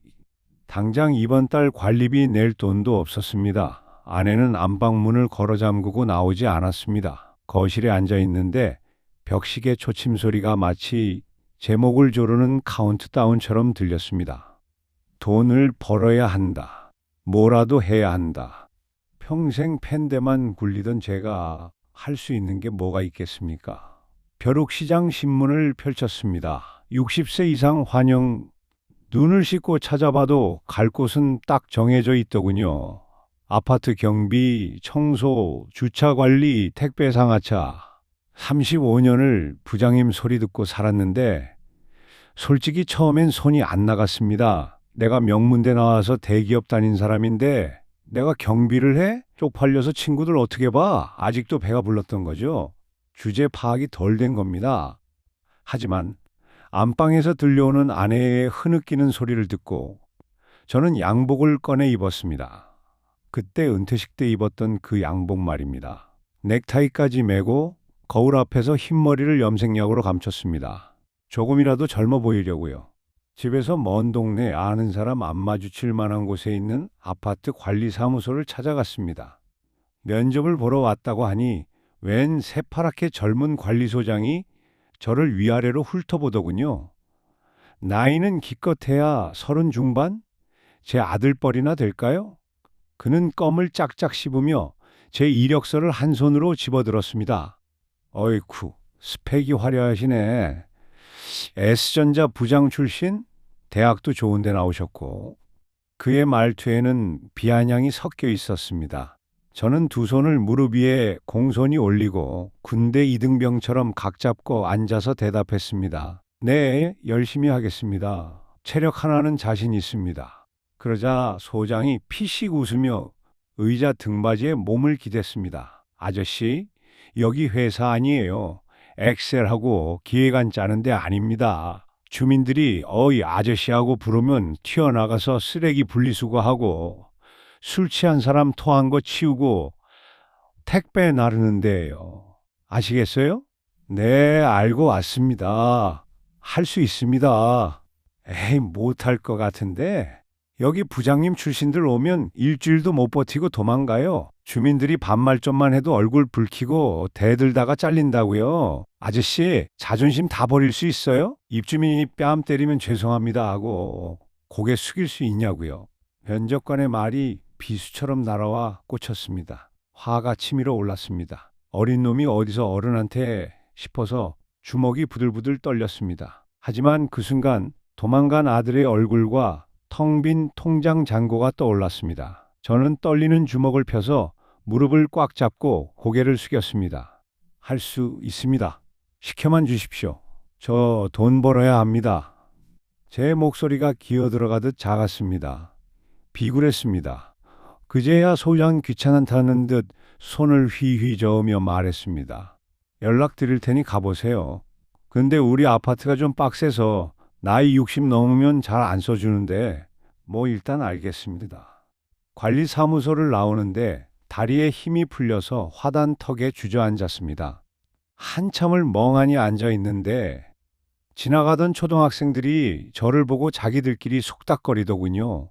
당장 이번 달 관리비 낼 돈도 없었습니다. 아내는 안방문을 걸어 잠그고 나오지 않았습니다. 거실에 앉아 있는데 벽시계 초침 소리가 마치 제목을 조르는 카운트다운처럼 들렸습니다. 돈을 벌어야 한다. 뭐라도 해야 한다. 평생 팬데만 굴리던 제가 할 수 있는 게 뭐가 있겠습니까? 벼룩시장 신문을 펼쳤습니다. 60세 이상 환영. 눈을 씻고 찾아봐도 갈 곳은 딱 정해져 있더군요. 아파트 경비, 청소, 주차 관리, 택배 상하차. 35년을 부장님 소리 듣고 살았는데 솔직히 처음엔 손이 안 나갔습니다. 내가 명문대 나와서 대기업 다닌 사람인데 내가 경비를 해? 쪽팔려서 친구들 어떻게 봐? 아직도 배가 불렀던 거죠. 주제 파악이 덜 된 겁니다. 하지만 안방에서 들려오는 아내의 흐느끼는 소리를 듣고 저는 양복을 꺼내 입었습니다. 그때 은퇴식 때 입었던 그 양복 말입니다. 넥타이까지 메고 거울 앞에서 흰머리를 염색약으로 감췄습니다. 조금이라도 젊어 보이려고요. 집에서 먼 동네 아는 사람 안 마주칠 만한 곳에 있는 아파트 관리사무소를 찾아갔습니다. 면접을 보러 왔다고 하니 웬 새파랗게 젊은 관리소장이 저를 위아래로 훑어보더군요. 나이는 기껏해야 30 중반? 제 아들뻘이나 될까요? 그는 껌을 짝짝 씹으며 제 이력서를 한 손으로 집어들었습니다. 어이쿠, 스펙이 화려하시네. S전자 부장 출신? 대학도 좋은 데 나오셨고. 그의 말투에는 비아냥이 섞여 있었습니다. 저는 두 손을 무릎 위에 공손히 올리고 군대 이등병처럼 각 잡고 앉아서 대답했습니다. 네, 열심히 하겠습니다. 체력 하나는 자신 있습니다. 그러자 소장이 피식 웃으며 의자 등받이에 몸을 기댔습니다. 아저씨, 여기 회사 아니에요. 엑셀하고 기획안 짜는 데 아닙니다. 주민들이 어이 아저씨하고 부르면 튀어나가서 쓰레기 분리수거하고 술 취한 사람 토한 거 치우고 택배 나르는 데예요. 아시겠어요? 네, 알고 왔습니다. 할 수 있습니다. 에이, 못할 것 같은데. 여기 부장님 출신들 오면 일주일도 못 버티고 도망가요. 주민들이 반말좀만 해도 얼굴 붉히고 대들다가 잘린다고요. 아저씨, 자존심 다 버릴 수 있어요? 입주민이 뺨 때리면 죄송합니다 하고 고개 숙일 수 있냐고요. 면접관의 말이 비수처럼 날아와 꽂혔습니다. 화가 치밀어 올랐습니다. 어린 놈이 어디서 어른한테 싶어서 주먹이 부들부들 떨렸습니다. 하지만 그 순간 도망간 아들의 얼굴과 텅 빈 통장 잔고가 떠올랐습니다. 저는 떨리는 주먹을 펴서 무릎을 꽉 잡고 고개를 숙였습니다. 할 수 있습니다. 시켜만 주십시오. 저 돈 벌어야 합니다. 제 목소리가 기어 들어가듯 작았습니다. 비굴했습니다. 그제야 소장 귀찮다는 듯 손을 휘휘 저으며 말했습니다. 연락 드릴 테니 가보세요. 근데 우리 아파트가 좀 빡세서 나이 60 넘으면 잘 안 써주는데 뭐 일단 알겠습니다. 관리사무소를 나오는데 다리에 힘이 풀려서 화단 턱에 주저앉았습니다. 한참을 멍하니 앉아 있는데 지나가던 초등학생들이 저를 보고 자기들끼리 속닥거리더군요.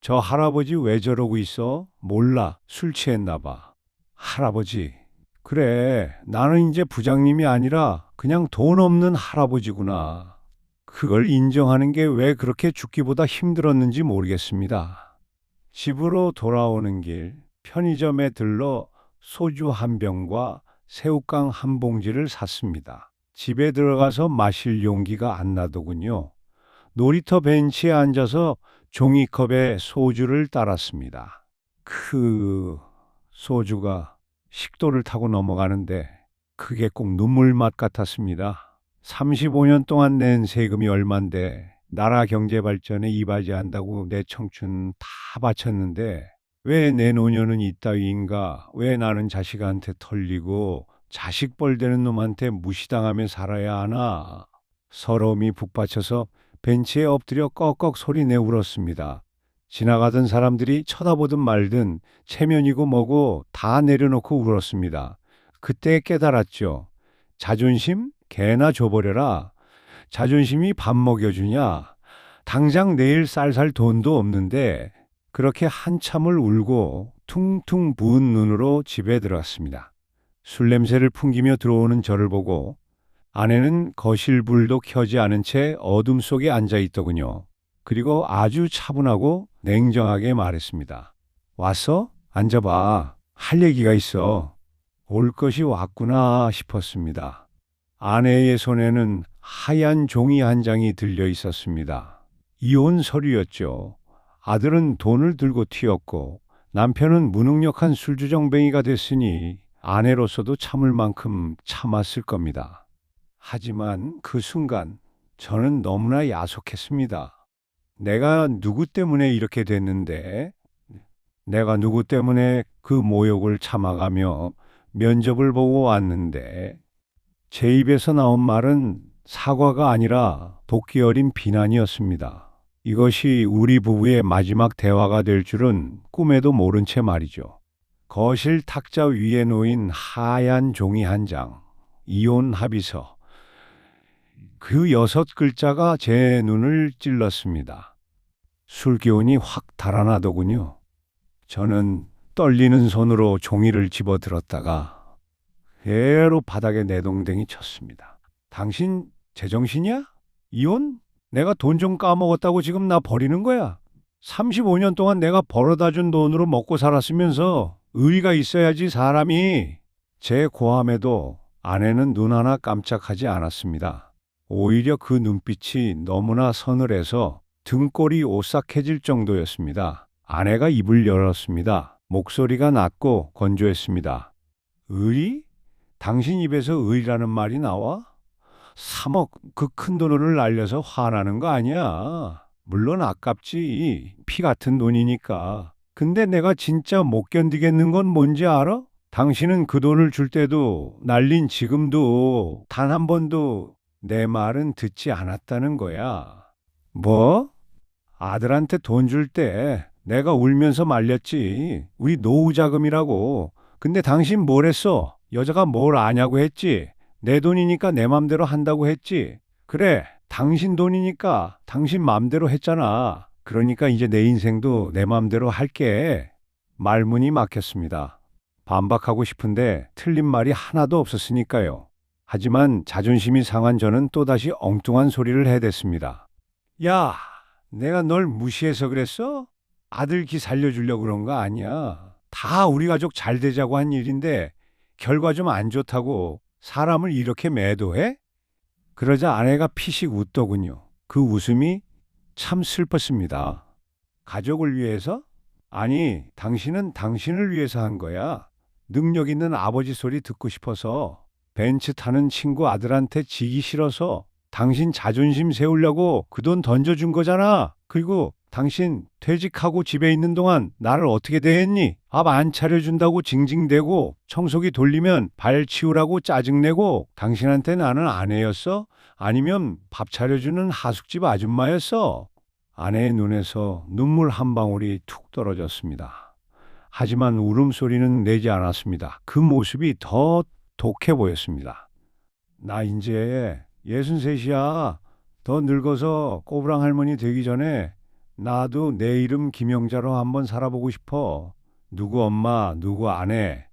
저 할아버지 왜 저러고 있어? 몰라. 술 취했나 봐. 할아버지. 그래. 나는 이제 부장님이 아니라 그냥 돈 없는 할아버지구나. 그걸 인정하는 게 왜 그렇게 죽기보다 힘들었는지 모르겠습니다. 집으로 돌아오는 길 편의점에 들러 소주 한 병과 새우깡 한 봉지를 샀습니다. 집에 들어가서 마실 용기가 안 나더군요. 놀이터 벤치에 앉아서 종이컵에 소주를 따랐습니다. 그 소주가 식도를 타고 넘어가는데 그게 꼭 눈물맛 같았습니다. 35년 동안 낸 세금이 얼만데 나라 경제 발전에 이바지한다고 내 청춘 다 바쳤는데 왜 내 노년은 이따위인가? 왜 나는 자식한테 털리고 자식 벌되는 놈한테 무시당하며 살아야 하나? 서러움이 북받쳐서 벤치에 엎드려 꺽꺽 소리내 울었습니다. 지나가던 사람들이 쳐다보든 말든 체면이고 뭐고 다 내려놓고 울었습니다. 그때 깨달았죠. 자존심? 개나 줘버려라. 자존심이 밥 먹여주냐? 당장 내일 쌀 돈도 없는데 그렇게 한참을 울고 퉁퉁 부은 눈으로 집에 들어갔습니다. 술 냄새를 풍기며 들어오는 저를 보고 아내는 거실 불도 켜지 않은 채 어둠 속에 앉아 있더군요. 그리고 아주 차분하고 냉정하게 말했습니다. 왔어? 앉아봐. 할 얘기가 있어. 올 것이 왔구나 싶었습니다. 아내의 손에는 하얀 종이 한 장이 들려 있었습니다. 이혼 서류였죠. 아들은 돈을 들고 튀었고 남편은 무능력한 술주정뱅이가 됐으니 아내로서도 참을 만큼 참았을 겁니다. 하지만 그 순간 저는 너무나 야속했습니다. 내가 누구 때문에 이렇게 됐는데, 내가 누구 때문에 그 모욕을 참아가며 면접을 보고 왔는데, 제 입에서 나온 말은 사과가 아니라 도끼 어린 비난이었습니다. 이것이 우리 부부의 마지막 대화가 될 줄은 꿈에도 모른 채 말이죠. 거실 탁자 위에 놓인 하얀 종이 한 장, 이혼 합의서. 그 6글자가 제 눈을 찔렀습니다. 술 기운이 확 달아나더군요. 저는 떨리는 손으로 종이를 집어들었다가 그대로 바닥에 내동댕이 쳤습니다. 당신 제정신이야? 이혼? 내가 돈 좀 까먹었다고 지금 나 버리는 거야? 35년 동안 내가 벌어다 준 돈으로 먹고 살았으면서 의리가 있어야지 사람이. 제 고함에도 아내는 눈 하나 깜짝하지 않았습니다. 오히려 그 눈빛이 너무나 서늘해서 등골이 오싹해질 정도였습니다. 아내가 입을 열었습니다. 목소리가 낮고 건조했습니다. 의리? 당신 입에서 의리라는 말이 나와? 3억 그 큰 돈을 날려서 화나는 거 아니야. 물론 아깝지. 피 같은 돈이니까. 근데 내가 진짜 못 견디겠는 건 뭔지 알아? 당신은 그 돈을 줄 때도 날린 지금도 단 한 번도 내 말은 듣지 않았다는 거야. 뭐? 아들한테 돈 줄 때 내가 울면서 말렸지. 우리 노후 자금이라고. 근데 당신 뭘 했어? 여자가 뭘 아냐고 했지. 내 돈이니까 내 맘대로 한다고 했지. 그래, 당신 돈이니까 당신 맘대로 했잖아. 그러니까 이제 내 인생도 내 맘대로 할게. 말문이 막혔습니다. 반박하고 싶은데 틀린 말이 하나도 없었으니까요. 하지만 자존심이 상한 저는 또다시 엉뚱한 소리를 해댔습니다. 야, 내가 널 무시해서 그랬어? 아들 기 살려주려고 그런 거 아니야. 다 우리 가족 잘 되자고 한 일인데 결과 좀 안 좋다고 사람을 이렇게 매도해? 그러자 아내가 피식 웃더군요. 그 웃음이 참 슬펐습니다. 가족을 위해서? 아니, 당신은 당신을 위해서 한 거야. 능력 있는 아버지 소리 듣고 싶어서, 벤츠 타는 친구 아들한테 지기 싫어서, 당신 자존심 세우려고 그 돈 던져준 거잖아. 그리고 당신 퇴직하고 집에 있는 동안 나를 어떻게 대했니? 밥 안 차려준다고 징징대고 청소기 돌리면 발 치우라고 짜증내고 당신한테 나는 아내였어? 아니면 밥 차려주는 하숙집 아줌마였어? 아내의 눈에서 눈물 한 방울이 툭 떨어졌습니다. 하지만 울음소리는 내지 않았습니다. 그 모습이 더 독해 보였습니다. 나 이제 63이야. 더 늙어서 꼬부랑 할머니 되기 전에 나도 내 이름 김영자로 한번 살아보고 싶어. 누구 엄마, 누구 아내,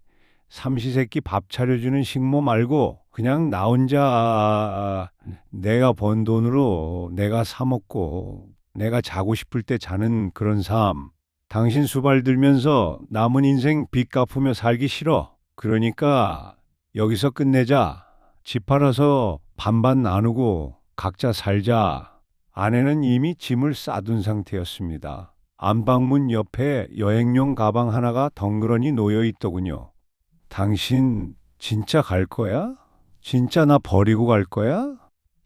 삼시세끼 밥 차려주는 식모 말고 그냥 나 혼자 내가 번 돈으로 내가 사 먹고 내가 자고 싶을 때 자는 그런 삶. 당신 수발 들면서 남은 인생 빚 갚으며 살기 싫어. 그러니까 여기서 끝내자. 집 팔아서 반반 나누고 각자 살자. 아내는 이미 짐을 싸둔 상태였습니다. 안방문 옆에 여행용 가방 하나가 덩그러니 놓여 있더군요. 당신 진짜 갈 거야? 진짜 나 버리고 갈 거야?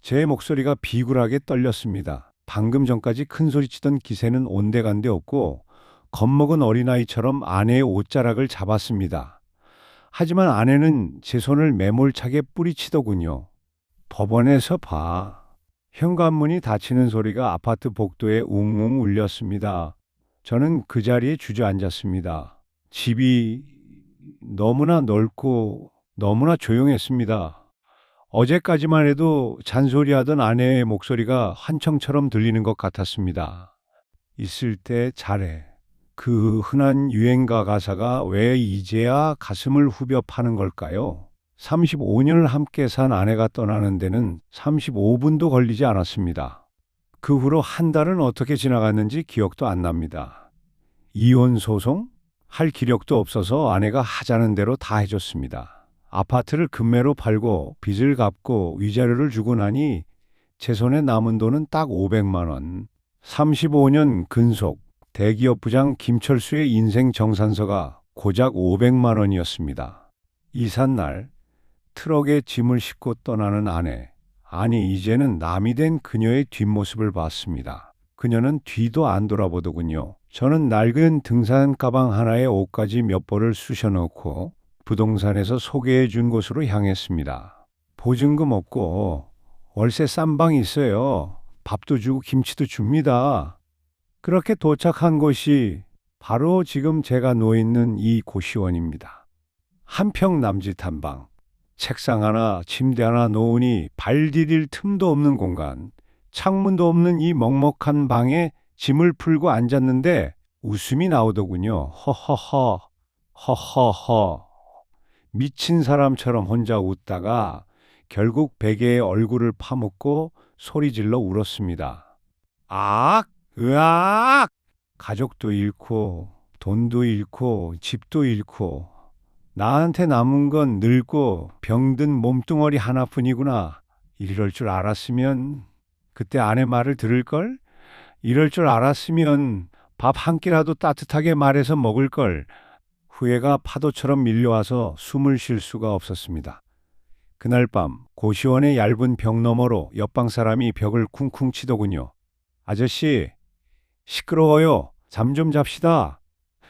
제 목소리가 비굴하게 떨렸습니다. 방금 전까지 큰 소리 치던 기세는 온데간데 없고 겁먹은 어린아이처럼 아내의 옷자락을 잡았습니다. 하지만 아내는 제 손을 매몰차게 뿌리치더군요. 법원에서 봐. 현관문이 닫히는 소리가 아파트 복도에 웅웅 울렸습니다. 저는 그 자리에 주저앉았습니다. 집이 너무나 넓고 너무나 조용했습니다. 어제까지만 해도 잔소리하던 아내의 목소리가 환청처럼 들리는 것 같았습니다. 있을 때 잘해. 그 흔한 유행가 가사가 왜 이제야 가슴을 후벼 파는 걸까요? 35년을 함께 산 아내가 떠나는 데는 35분도 걸리지 않았습니다. 그 후로 한 달은 어떻게 지나갔는지 기억도 안 납니다. 이혼 소송? 할 기력도 없어서 아내가 하자는 대로 다 해줬습니다. 아파트를 금매로 팔고 빚을 갚고 위자료를 주고 나니 제 손에 남은 돈은 딱 500만 원. 35년 근속, 대기업 부장 김철수의 인생 정산서가 고작 500만 원이었습니다. 이삿날 트럭에 짐을 싣고 떠나는 아내. 아니, 이제는 남이 된 그녀의 뒷모습을 봤습니다. 그녀는 뒤도 안 돌아보더군요. 저는 낡은 등산 가방 하나에 옷까지 몇 벌을 쑤셔넣고 부동산에서 소개해 준 곳으로 향했습니다. 보증금 없고 월세 싼 방이 있어요. 밥도 주고 김치도 줍니다. 그렇게 도착한 곳이 바로 지금 제가 누워 있는 이 고시원입니다. 한평 남짓한 방. 책상 하나, 침대 하나 놓으니 발 디딜 틈도 없는 공간. 창문도 없는 이 먹먹한 방에 짐을 풀고 앉았는데 웃음이 나오더군요. 허허허, 허허허. 미친 사람처럼 혼자 웃다가 결국 베개에 얼굴을 파묻고 소리질러 울었습니다. 악! 으악! 가족도 잃고 돈도 잃고 집도 잃고 나한테 남은 건 늙고 병든 몸뚱어리 하나뿐이구나. 이럴 줄 알았으면 그때 아내 말을 들을걸? 이럴 줄 알았으면 밥 한 끼라도 따뜻하게 말해서 먹을걸. 후회가 파도처럼 밀려와서 숨을 쉴 수가 없었습니다. 그날 밤 고시원의 얇은 벽 너머로 옆방 사람이 벽을 쿵쿵 치더군요. 아저씨, 시끄러워요. 잠 좀 잡시다.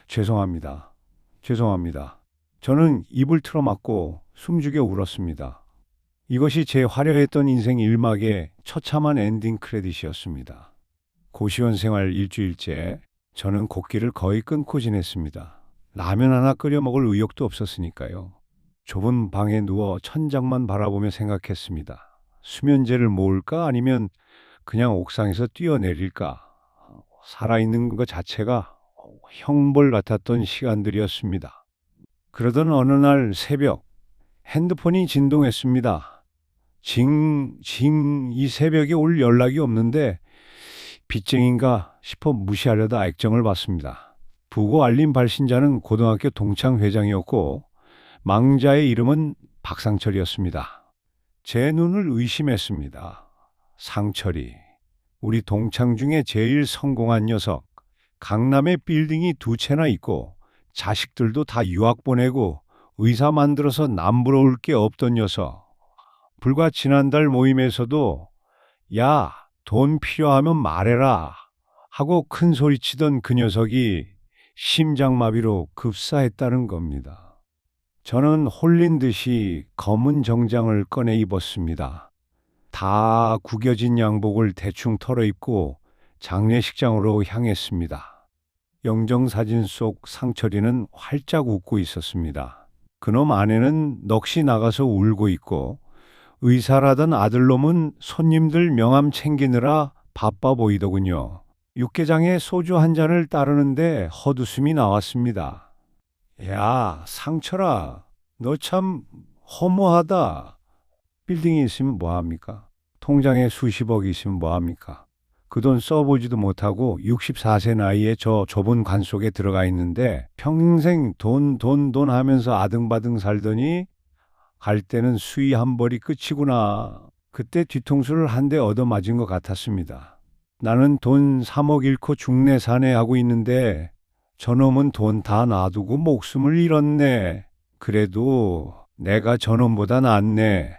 죄송합니다. 죄송합니다. 저는 입을 틀어막고 숨죽여 울었습니다. 이것이 제 화려했던 인생 1막의 처참한 엔딩 크레딧이었습니다. 고시원 생활 일주일째 저는 곡기를 거의 끊고 지냈습니다. 라면 하나 끓여 먹을 의욕도 없었으니까요. 좁은 방에 누워 천장만 바라보며 생각했습니다. 수면제를 모을까 아니면 그냥 옥상에서 뛰어내릴까? 살아있는 것 자체가 형벌 같았던 시간들이었습니다. 그러던 어느 날 새벽, 핸드폰이 진동했습니다. 이 새벽에 올 연락이 없는데 빚쟁인가 싶어 무시하려다 액정을 봤습니다. 부고 알림 발신자는 고등학교 동창 회장이었고 망자의 이름은 박상철이었습니다. 제 눈을 의심했습니다. 상철이, 우리 동창 중에 제일 성공한 녀석, 강남에 빌딩이 두 채나 있고 자식들도 다 유학 보내고 의사 만들어서 남부러울 게 없던 녀석. 불과 지난달 모임에서도 야, 돈 필요하면 말해라 하고 큰 소리치던 그 녀석이 심장마비로 급사했다는 겁니다. 저는 홀린 듯이 검은 정장을 꺼내 입었습니다. 다 구겨진 양복을 대충 털어입고 장례식장으로 향했습니다. 영정사진 속 상철이는 활짝 웃고 있었습니다. 그놈 아내는 넋이 나가서 울고 있고 의사라던 아들놈은 손님들 명함 챙기느라 바빠 보이더군요. 육개장에 소주 한 잔을 따르는데 헛웃음이 나왔습니다. 야, 상철아, 너 참 허무하다. 빌딩이 있으면 뭐합니까? 통장에 수십억이 있으면 뭐합니까? 그 돈 써보지도 못하고 64세 나이에 저 좁은 관 속에 들어가 있는데 평생 돈 하면서 아등바등 살더니 갈 때는 수위 한 벌이 끝이구나. 그때 뒤통수를 한 대 얻어맞은 것 같았습니다. 나는 돈 3억 잃고 중내사내 하고 있는데 저놈은 돈 다 놔두고 목숨을 잃었네. 그래도 내가 저놈보다 낫네.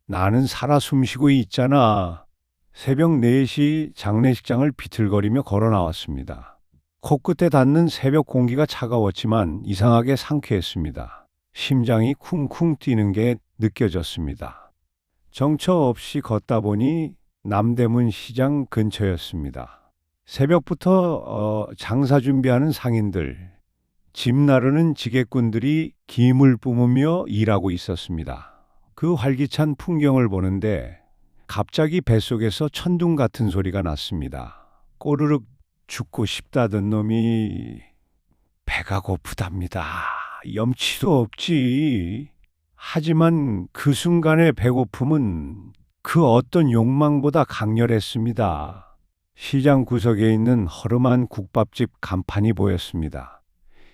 나는 살아 숨쉬고 있잖아. 새벽 4시 장례식장을 비틀거리며 걸어 나왔습니다. 코끝에 닿는 새벽 공기가 차가웠지만 이상하게 상쾌했습니다. 심장이 쿵쿵 뛰는 게 느껴졌습니다. 정처 없이 걷다 보니 남대문 시장 근처였습니다. 새벽부터 장사 준비하는 상인들, 집 나르는 지게꾼들이 김을 뿜으며 일하고 있었습니다. 그 활기찬 풍경을 보는데 갑자기 뱃속에서 천둥 같은 소리가 났습니다. 꼬르륵 죽고 싶다던 놈이 배가 고프답니다. 염치도 없지. 하지만 그 순간의 배고픔은 그 어떤 욕망보다 강렬했습니다. 시장 구석에 있는 허름한 국밥집 간판이 보였습니다.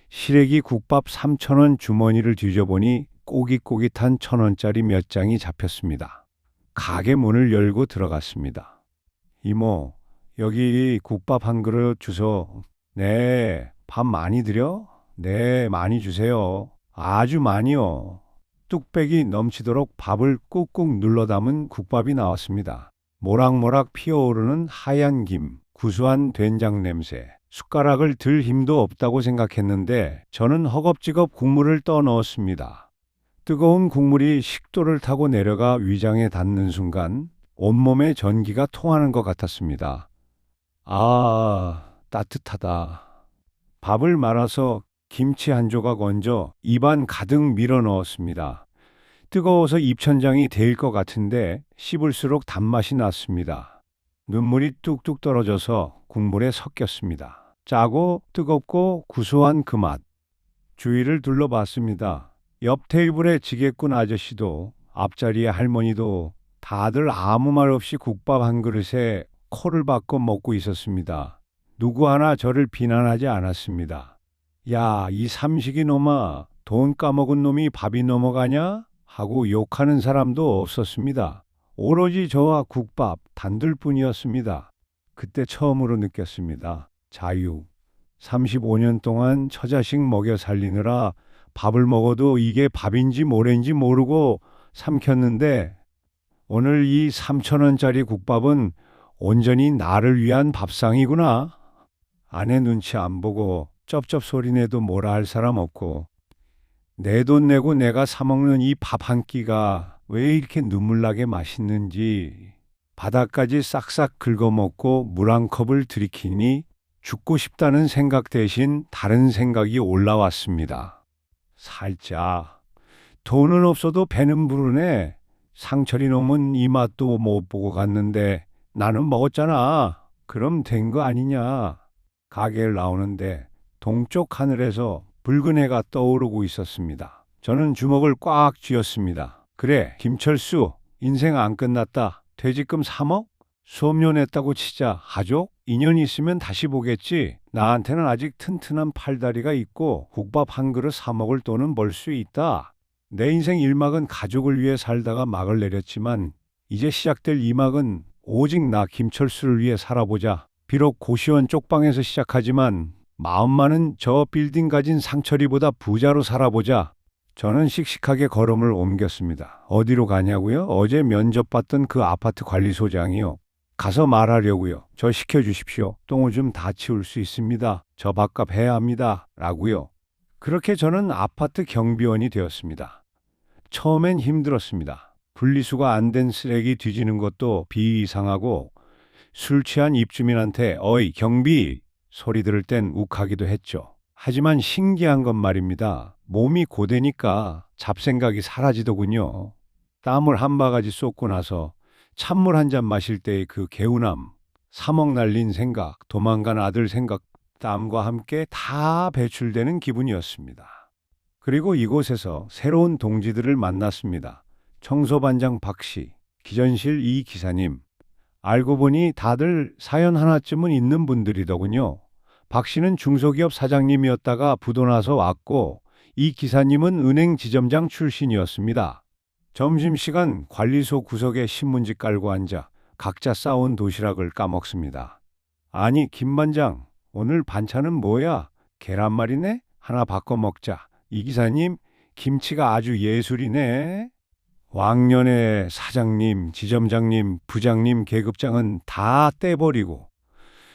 시래기 국밥 3,000원 주머니를 뒤져보니 꼬깃꼬깃한 1,000원짜리 몇 장이 잡혔습니다. 가게 문을 열고 들어갔습니다. 이모, 여기 국밥 한 그릇 주소. 네, 밥 많이 드려? 네, 많이 주세요. 아주 많이요. 뚝배기 넘치도록 밥을 꾹꾹 눌러 담은 국밥이 나왔습니다. 모락모락 피어오르는 하얀 김, 구수한 된장 냄새. 숟가락을 들 힘도 없다고 생각했는데 저는 허겁지겁 국물을 떠넣었습니다. 뜨거운 국물이 식도를 타고 내려가 위장에 닿는 순간 온몸에 전기가 통하는 것 같았습니다. 아, 따뜻하다. 밥을 말아서 김치 한 조각 얹어 입안 가득 밀어 넣었습니다. 뜨거워서 입천장이 데일 것 같은데 씹을수록 단맛이 났습니다. 눈물이 뚝뚝 떨어져서 국물에 섞였습니다. 짜고 뜨겁고 구수한 그 맛. 주위를 둘러봤습니다. 옆 테이블의 지게꾼 아저씨도 앞자리의 할머니도 다들 아무 말 없이 국밥 한 그릇에 코를 박고 먹고 있었습니다. 누구 하나 저를 비난하지 않았습니다. 야, 이 삼식이 놈아, 돈 까먹은 놈이 밥이 넘어가냐? 하고 욕하는 사람도 없었습니다. 오로지 저와 국밥 단둘뿐이었습니다. 그때 처음으로 느꼈습니다. 자유. 35년 동안 처자식 먹여 살리느라 밥을 먹어도 이게 밥인지 모래인지 모르고 삼켰는데 오늘 이 3,000원짜리 국밥은 온전히 나를 위한 밥상이구나. 아내 눈치 안 보고 쩝쩝 소리내도 뭐라 할 사람 없고 내 돈 내고 내가 사먹는 이 밥 한 끼가 왜 이렇게 눈물나게 맛있는지 바닥까지 싹싹 긁어먹고 물 한 컵을 들이키니 죽고 싶다는 생각 대신 다른 생각이 올라왔습니다. 살짝. 돈은 없어도 배는 부르네. 상철이 놈은 이 맛도 못 보고 갔는데 나는 먹었잖아. 그럼 된 거 아니냐. 가게를 나오는데 동쪽 하늘에서 붉은 해가 떠오르고 있었습니다. 저는 주먹을 꽉 쥐었습니다. 그래, 김철수, 인생 안 끝났다. 퇴직금 3억? 수업료 냈다고 치자. 가족? 인연 있으면 다시 보겠지. 나한테는 아직 튼튼한 팔다리가 있고 국밥 한 그릇 사 먹을 돈은 벌 수 있다. 내 인생 1막은 가족을 위해 살다가 막을 내렸지만 이제 시작될 2막은 오직 나 김철수를 위해 살아보자. 비록 고시원 쪽방에서 시작하지만 마음만은 저 빌딩 가진 상철이보다 부자로 살아보자. 저는 씩씩하게 걸음을 옮겼습니다. 어디로 가냐고요? 어제 면접 봤던 그 아파트 관리소장이요. 가서 말하려고요. 저 시켜주십시오. 똥오줌 다 치울 수 있습니다. 저 밥값 해야 합니다. 라고요. 그렇게 저는 아파트 경비원이 되었습니다. 처음엔 힘들었습니다. 분리수거 안 된 쓰레기 뒤지는 것도 비이상하고 술 취한 입주민한테 어이 경비 소리 들을 땐 욱하기도 했죠. 하지만 신기한 건 말입니다. 몸이 고되니까 잡생각이 사라지더군요. 땀을 한 바가지 쏟고 나서 찬물 한 잔 마실 때의 그 개운함, 3억 날린 생각, 도망간 아들 생각, 땀과 함께 다 배출되는 기분이었습니다. 그리고 이곳에서 새로운 동지들을 만났습니다. 청소반장 박씨, 기전실 이 기사님. 알고 보니 다들 사연 하나쯤은 있는 분들이더군요. 박 씨는 중소기업 사장님이었다가 부도 나서 왔고 이 기사님은 은행 지점장 출신이었습니다. 점심시간 관리소 구석에 신문지 깔고 앉아 각자 싸온 도시락을 까먹습니다. 아니 김 반장 오늘 반찬은 뭐야? 계란말이네? 하나 바꿔 먹자. 이 기사님 김치가 아주 예술이네. 왕년에 사장님, 지점장님, 부장님, 계급장은 다 떼버리고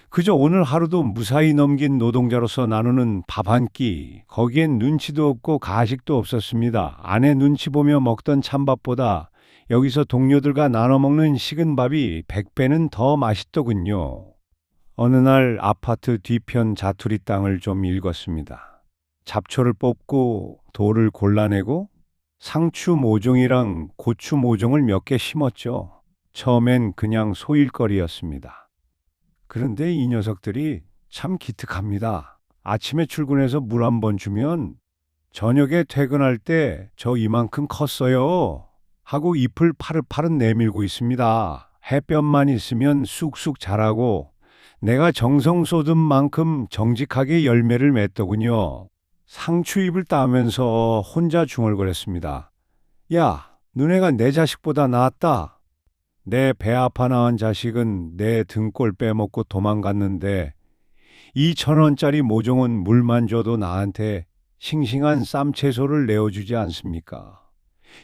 그저 오늘 하루도 무사히 넘긴 노동자로서 나누는 밥 한 끼, 거기엔 눈치도 없고 가식도 없었습니다. 아내 눈치 보며 먹던 찬밥보다 여기서 동료들과 나눠 먹는 식은 밥이 100배는 더 맛있더군요. 어느 날 아파트 뒤편 자투리 땅을 좀 읽었습니다. 잡초를 뽑고 돌을 골라내고 상추 모종이랑 고추 모종을 몇 개 심었죠. 처음엔 그냥 소일거리였습니다. 그런데 이 녀석들이 참 기특합니다. 아침에 출근해서 물 한 번 주면 저녁에 퇴근할 때 저 이만큼 컸어요. 하고 잎을 파릇파릇 내밀고 있습니다. 햇볕만 있으면 쑥쑥 자라고 내가 정성 쏟은 만큼 정직하게 열매를 맺더군요. 상추잎을 따면서 혼자 중얼거렸습니다. 야, 너네가 내 자식보다 낫다. 내 배 아파 낳은 자식은 내 등골 빼먹고 도망갔는데 2,000원짜리 모종은 물만 줘도 나한테 싱싱한 쌈채소를 내어주지 않습니까?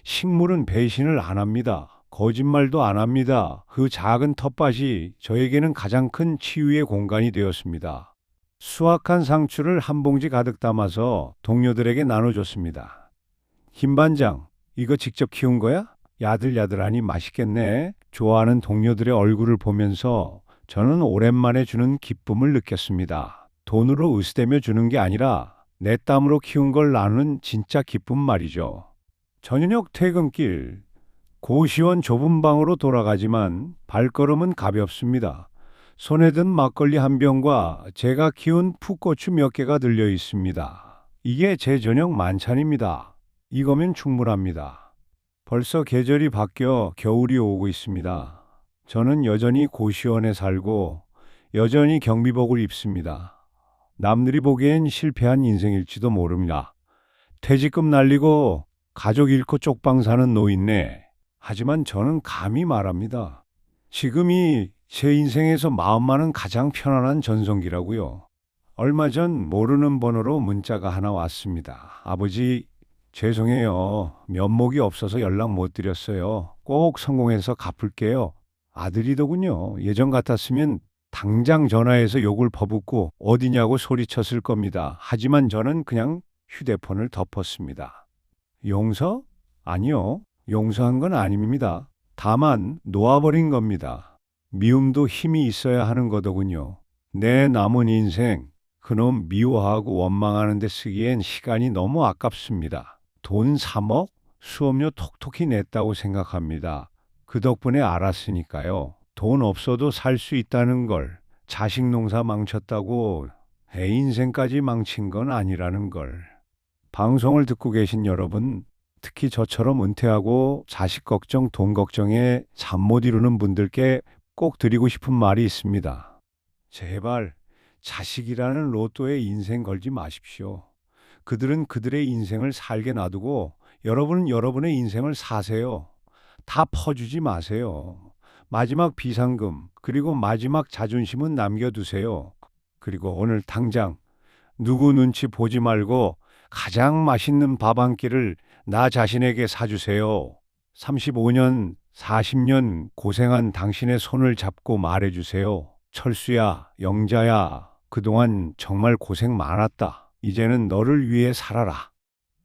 식물은 배신을 안 합니다. 거짓말도 안 합니다. 그 작은 텃밭이 저에게는 가장 큰 치유의 공간이 되었습니다. 수확한 상추를 한 봉지 가득 담아서 동료들에게 나눠줬습니다. 김 반장, 이거 직접 키운 거야? 야들야들하니 맛있겠네. 좋아하는 동료들의 얼굴을 보면서 저는 오랜만에 주는 기쁨을 느꼈습니다. 돈으로 으스대며 주는 게 아니라 내 땀으로 키운 걸 나누는 진짜 기쁨 말이죠. 저녁 퇴근길, 고시원 좁은 방으로 돌아가지만 발걸음은 가볍습니다. 손에 든 막걸리 한 병과 제가 키운 풋고추 몇 개가 들려 있습니다. 이게 제 저녁 만찬입니다. 이거면 충분합니다. 벌써 계절이 바뀌어 겨울이 오고 있습니다. 저는 여전히 고시원에 살고 여전히 경비복을 입습니다. 남들이 보기엔 실패한 인생일지도 모릅니다. 퇴직금 날리고 가족 잃고 쪽방 사는 노인네. 하지만 저는 감히 말합니다. 지금이 제 인생에서 마음만은 가장 편안한 전성기라고요. 얼마 전 모르는 번호로 문자가 하나 왔습니다. 아버지, 죄송해요. 면목이 없어서 연락 못 드렸어요. 꼭 성공해서 갚을게요. 아들이더군요. 예전 같았으면 당장 전화해서 욕을 퍼붓고 어디냐고 소리쳤을 겁니다. 하지만 저는 그냥 휴대폰을 덮었습니다. 용서? 아니요. 용서한 건 아닙니다. 다만 놓아버린 겁니다. 미움도 힘이 있어야 하는 거더군요. 내 남은 인생 그놈 미워하고 원망하는 데 쓰기엔 시간이 너무 아깝습니다. 돈 3억? 수업료 톡톡히 냈다고 생각합니다. 그 덕분에 알았으니까요. 돈 없어도 살 수 있다는 걸. 자식 농사 망쳤다고 내 인생까지 망친 건 아니라는 걸. 방송을 듣고 계신 여러분, 특히 저처럼 은퇴하고 자식 걱정, 돈 걱정에 잠 못 이루는 분들께 꼭 드리고 싶은 말이 있습니다. 제발 자식이라는 로또에 인생 걸지 마십시오. 그들은 그들의 인생을 살게 놔두고 여러분은 여러분의 인생을 사세요. 다 퍼주지 마세요. 마지막 비상금, 그리고 마지막 자존심은 남겨두세요. 그리고 오늘 당장 누구 눈치 보지 말고 가장 맛있는 밥 한 끼를 나 자신에게 사주세요. 35년, 40년 고생한 당신의 손을 잡고 말해주세요. 철수야, 영자야, 그동안 정말 고생 많았다. 이제는 너를 위해 살아라.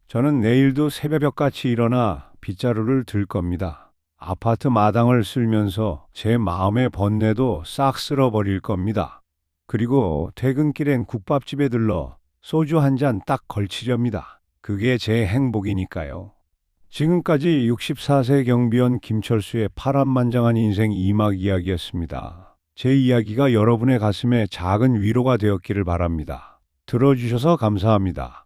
저는 내일도 새벽같이 일어나 빗자루를 들 겁니다. 아파트 마당을 쓸면서 제 마음의 번뇌도 싹 쓸어버릴 겁니다. 그리고 퇴근길엔 국밥집에 들러 소주 한 잔 딱 걸치렵니다. 그게 제 행복이니까요. 지금까지 64세 경비원 김철수의 파란만장한 인생 2막 이야기였습니다. 제 이야기가 여러분의 가슴에 작은 위로가 되었기를 바랍니다. 들어주셔서 감사합니다.